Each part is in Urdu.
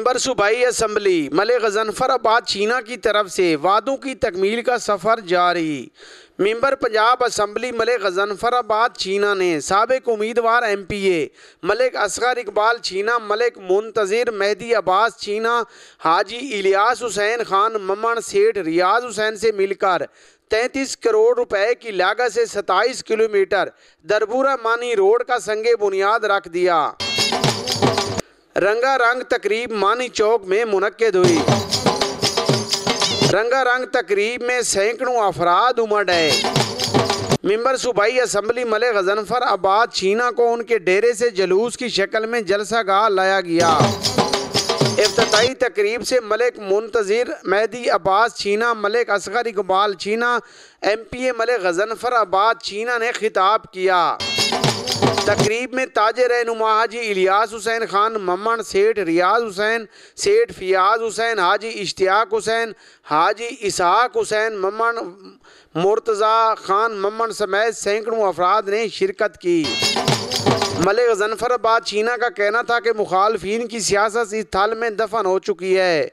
ممبر صوبائی اسمبلی ملک غضنفر آباد چینا کی طرف سے وعدوں کی تکمیل کا سفر جاری۔ ممبر پنجاب اسمبلی ملک غضنفر آباد چینا نے سابق امیدوار ایم پی اے ملک اصغر اقبال چینا، ملک منتظر مہدی عباس چینا، حاجی الیاس حسین خان ممن، سیٹھ ریاض حسین سے مل کر 33 کروڑ روپے کی لاگت سے 27 کلومیٹر دربورہ مانی روڈ کا سنگ بنیاد رکھ دیا۔ رنگا رنگ تقریب مانی چوک میں منعقد ہوئی۔ رنگا رنگ تقریب میں سینکڑوں افراد امڑ آئے۔ ممبر صوبائی اسمبلی ملک غضنفر آباد چینا کو ان کے ڈیرے سے جلوس کی شکل میں جلسہ گاہ لایا گیا۔ افتتاحی تقریب سے ملک منتظر مہدی عباس چینا، ملک اصغر اقبال چینا، ایم پی اے ملک غضنفر آباد چینا نے خطاب کیا۔ تقریب میں تاج رہنما حاجی الیاس حسین خان ممن، سیٹھ ریاض حسین، سیٹھ فیاض حسین، حاجی اشتیاق حسین، حاجی اسحاق حسین ممن، مرتضی خان ممن سمیت سینکڑوں افراد نے شرکت کی۔ ملک غضنفر آباد چینا کا کہنا تھا کہ مخالفین کی سیاست اس تھل میں دفن ہو چکی ہے۔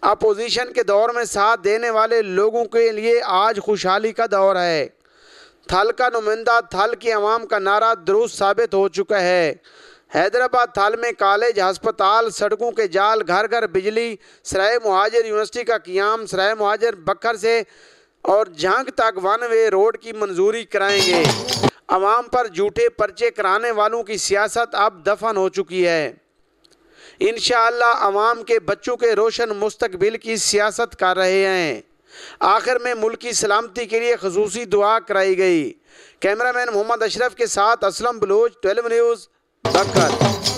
اپوزیشن کے دور میں ساتھ دینے والے لوگوں کے لیے آج خوشحالی کا دور ہے۔ تھل کا نمائندہ تھل کی عوام کا نعرہ درست ثابت ہو چکا ہے۔ حیدرآباد تھل میں کالج، ہسپتال، سڑکوں کے جال، گھر گھر بجلی، سرائے مہاجر یونیورسٹی کا قیام، سرائے مہاجر بکھر سے اور جھانگ تک ون وے روڈ کی منظوری کرائیں گے۔ عوام پر جھوٹے پرچے کرانے والوں کی سیاست اب دفن ہو چکی ہے۔ انشاءاللہ عوام کے بچوں کے روشن مستقبل کی سیاست کر رہے ہیں۔ آخر میں ملک کی سلامتی کے لیے خصوصی دعا کرائی گئی۔ کیمرہ مین محمد اشرف کے ساتھ اسلم بلوچ، 12 نیوز، بکر۔